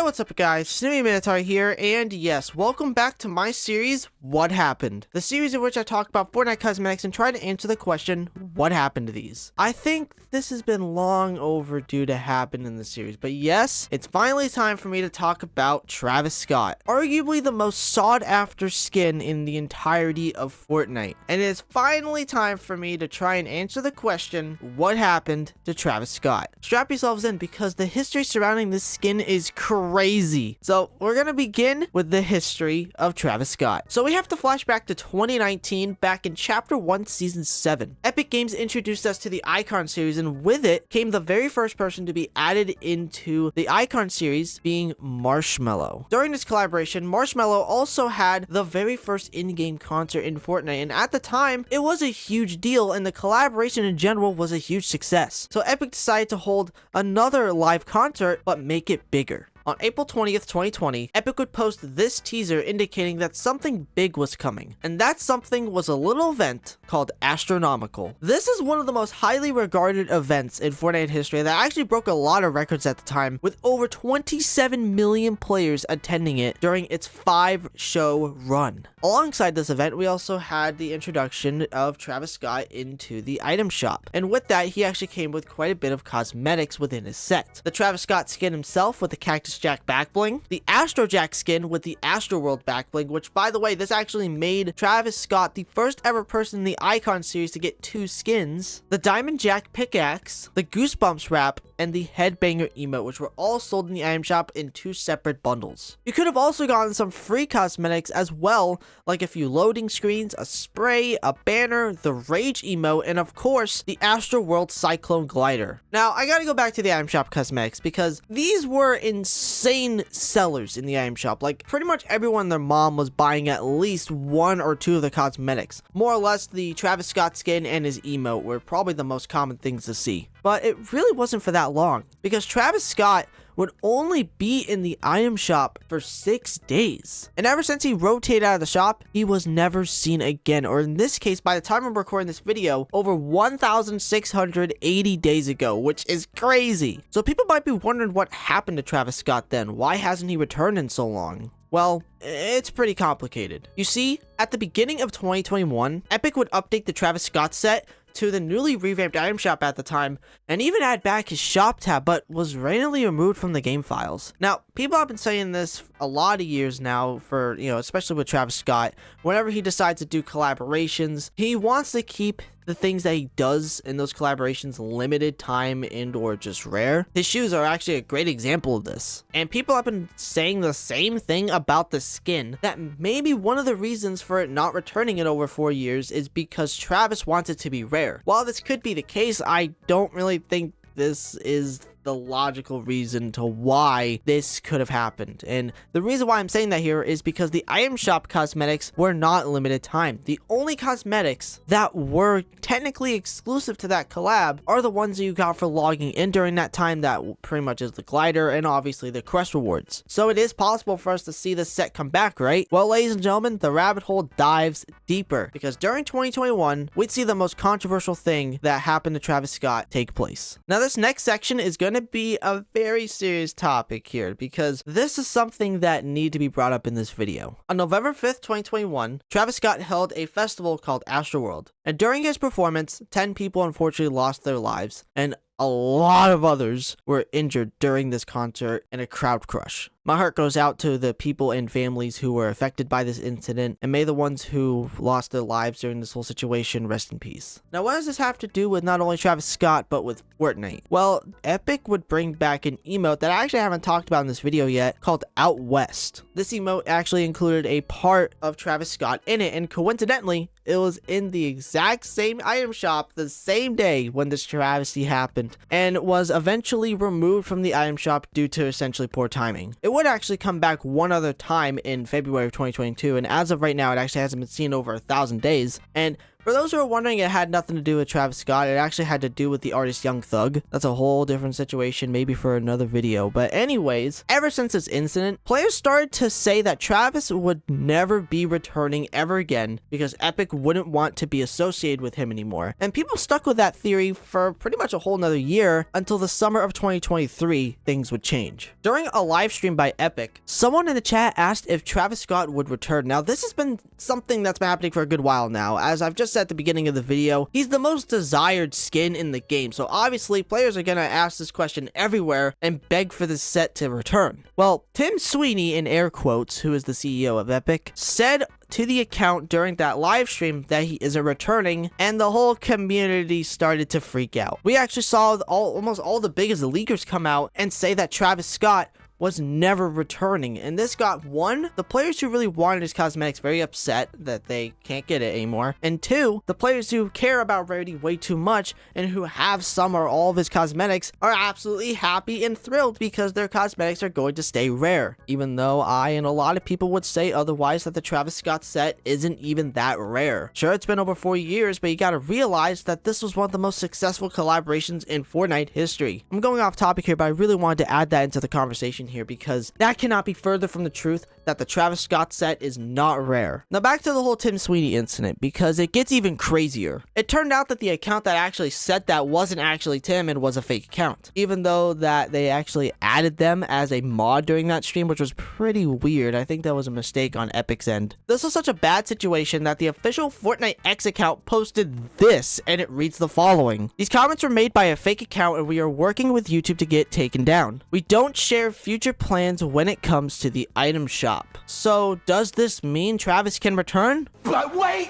What's up guys, Snowy Minotaur here, and yes, welcome back to my series, What Happened? The series in which I talk about Fortnite cosmetics and try to answer the question, what happened to these? I think this has been long overdue to happen in the series, but yes, it's finally time for me to talk about Travis Scott, arguably the most sought after skin in the entirety of Fortnite, and it is finally time for me to try and answer the question, what happened to Travis Scott? Strap yourselves in because the history surrounding this skin is crazy. So we're gonna begin with the history of Travis Scott. So we have to flash back to 2019, back in chapter 1 season 7. Epic Games introduced us to the Icon series, and with it came the very first person to be added into the Icon series, being Marshmello. During this collaboration, Marshmello also had the very first in-game concert in Fortnite, and at the time it was a huge deal and the collaboration in general was a huge success. So Epic decided to hold another live concert but make it bigger. On April 20th, 2020, Epic would post this teaser indicating that something big was coming, and that something was a little event called Astronomical. This is one of the most highly regarded events in Fortnite history that actually broke a lot of records at the time, with over 27 million players attending it during its 5-show run. Alongside this event, we also had the introduction of Travis Scott into the item shop, and with that, he actually came with quite a bit of cosmetics within his set. The Travis Scott skin himself with the Cactus Jack backbling, the Astro Jack skin with the Astroworld backbling, which by the way, this actually made Travis Scott the first ever person in the Icon series to get 2 skins, the Diamond Jack pickaxe, the Goosebumps wrap, and the Headbanger emote, which were all sold in the item shop in 2 separate bundles. You could have also gotten some free cosmetics as well, like a few loading screens, a spray, a banner, the Rage emote, and of course, the Astroworld Cyclone glider. Now, I gotta go back to the item shop cosmetics because these were insane sellers in the item shop. Like, pretty much everyone and their mom was buying at least 1 or 2 of the cosmetics. More or less, the Travis Scott skin and his emote were probably the most common things to see. But it really wasn't for that long, because Travis Scott would only be in the item shop for 6 days. And ever since he rotated out of the shop, he was never seen again, or in this case, by the time I'm recording this video, over 1,680 days ago, which is crazy. So people might be wondering what happened to Travis Scott then. Why hasn't he returned in so long? Well, it's pretty complicated. You see, at the beginning of 2021, Epic would update the Travis Scott set to the newly revamped item shop at the time, and even add back his shop tab, but was randomly removed from the game files. Now, people have been saying this a lot of years now for, especially with Travis Scott, whenever he decides to do collaborations, he wants to keep the things that he does in those collaborations limited time and or just rare. His shoes are actually a great example of this. And people have been saying the same thing about the skin, that maybe one of the reasons for it not returning in over 4 years is because Travis wants it to be rare. While this could be the case, I don't really think this is the logical reason to why this could have happened. And the reason why I'm saying that here is because the item shop cosmetics were not limited time. The only cosmetics that were technically exclusive to that collab are the ones that you got for logging in during that time, that pretty much is the glider and obviously the quest rewards. So it is possible for us to see this set come back, right? Well, ladies and gentlemen, the rabbit hole dives deeper, because during 2021, we'd see the most controversial thing that happened to Travis Scott take place. Now, this next section is going to be a very serious topic here, because this is something that need to be brought up in this video. On November 5th, 2021, Travis Scott held a festival called Astroworld, and during his performance, 10 people unfortunately lost their lives, and a lot of others were injured during this concert in a crowd crush. My heart goes out to the people and families who were affected by this incident, and may the ones who lost their lives during this whole situation rest in peace. Now, what does this have to do with not only Travis Scott, but with Fortnite? Well, Epic would bring back an emote that I actually haven't talked about in this video yet, called Out West. This emote actually included a part of Travis Scott in it, and coincidentally, it was in the exact same item shop the same day when this travesty happened, and was eventually removed from the item shop due to essentially poor timing. It would actually come back one other time in February of 2022, and as of right now, it actually hasn't been seen over 1,000 days, and For those who are wondering, it had nothing to do with Travis Scott. It actually had to do with the artist Young Thug. That's a whole different situation, maybe for another video. But anyways, ever since this incident, players started to say that Travis would never be returning ever again because Epic wouldn't want to be associated with him anymore. And people stuck with that theory for pretty much a whole nother year until the summer of 2023, things would change. During a live stream by Epic, someone in the chat asked if Travis Scott would return. Now, this has been something that's been happening for a good while now. As I've just said at the beginning of the video, he's the most desired skin in the game. So obviously, players are gonna ask this question everywhere and beg for the set to return. Well, Tim Sweeney, in air quotes, who is the CEO of Epic, said to the account during that live stream that he isn't returning, and the whole community started to freak out. We actually saw almost all the biggest leakers come out and say that Travis Scott was never returning, and this got the players who really wanted his cosmetics very upset that they can't get it anymore, and two, the players who care about Rarity way too much and who have some or all of his cosmetics are absolutely happy and thrilled because their cosmetics are going to stay rare, even though I and a lot of people would say otherwise, that the Travis Scott set isn't even that rare. Sure, it's been over 4 years, but you gotta realize that this was one of the most successful collaborations in Fortnite history. I'm going off topic here, but I really wanted to add that into the conversation here because that cannot be further from the truth that the Travis Scott set is not rare. Now back to the whole Tim Sweeney incident, because it gets even crazier. It turned out that the account that actually said that wasn't actually Tim and was a fake account, even though that they actually added them as a mod during that stream, which was pretty weird. I think that was a mistake on Epic's end. This was such a bad situation that the official Fortnite X account posted this, and it reads the following: "These comments were made by a fake account and we are working with YouTube to get taken down. We don't share future plans when it comes to the item shop." So does this mean Travis can return? But wait,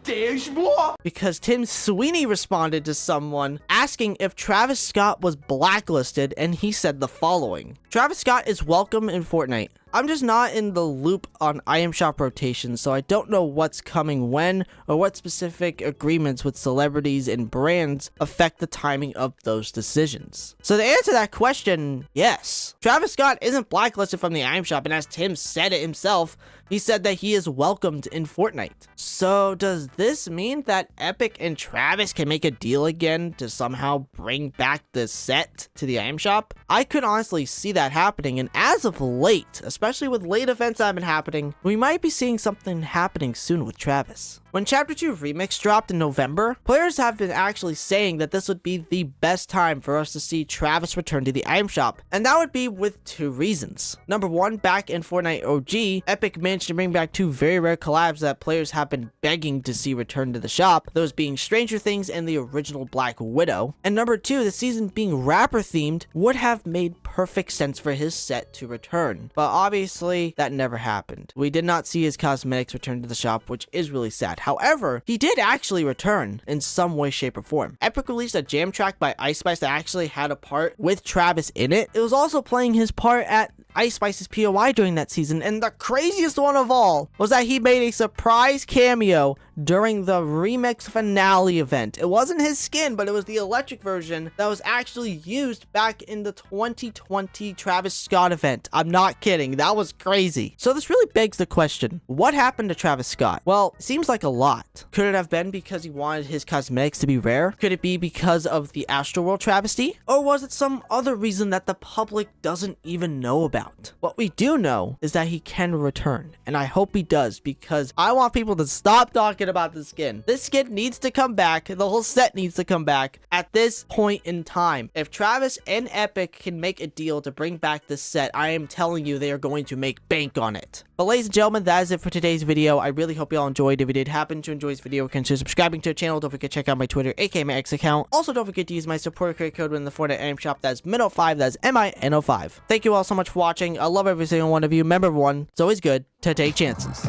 there's more. Because Tim Sweeney responded to someone asking if Travis Scott was blacklisted, and he said the following: "Travis Scott is welcome in Fortnite. I'm just not in the loop on item shop rotations, so I don't know what's coming when or what specific agreements with celebrities and brands affect the timing of those decisions." So to answer that question, yes, Travis Scott isn't blacklisted from the item shop, and as Tim said it himself, he said that he is welcomed in Fortnite. So does this mean that Epic and Travis can make a deal again to somehow bring back the set to the item shop? I could honestly see that happening, and as of late, especially with late events that have been happening, we might be seeing something happening soon with Travis. When Chapter 2 Remix dropped in November, players have been actually saying that this would be the best time for us to see Travis return to the item shop, and that would be with two reasons. Number one, back in Fortnite OG, Epic managed to bring back two very rare collabs that players have been begging to see return to the shop, those being Stranger Things and the original Black Widow. And number two, the season being rapper themed would have made perfect sense for his set to return, but obviously that never happened. We did not see his cosmetics return to the shop, which is really sad. However, he did actually return in some way, shape, or form. Epic released a jam track by Ice Spice that actually had a part with Travis in it. It was also playing his part at Ice Spice's POI during that season, and the craziest one of all was that he made a surprise cameo during the remix finale event. It wasn't his skin, but it was the electric version that was actually used back in the 2020 Travis Scott event. I'm not kidding, that was crazy. So this really begs the question, what happened to Travis Scott? Well, it seems like a lot. Could it have been because he wanted his cosmetics to be rare? Could it be because of the Astroworld travesty? Or was it some other reason that the public doesn't even know about? What we do know is that he can return, and I hope he does, because I want people to stop talking about the skin. This skin needs to come back. The whole set needs to come back at this point in time. If Travis and Epic can make a deal to bring back this set, I am telling you, they are going to make bank on it. But ladies and gentlemen, that is it for today's video. I really hope you all enjoyed. If you did happen to enjoy this video, consider subscribing to the channel. Don't forget to check out my Twitter, aka my X account. Also, don't forget to use my supporter creator code in the Fortnite item shop. That's MINO5. That's MINO5. Thank you all so much for watching. I love every single one of you. Remember, everyone, it's always good to take chances.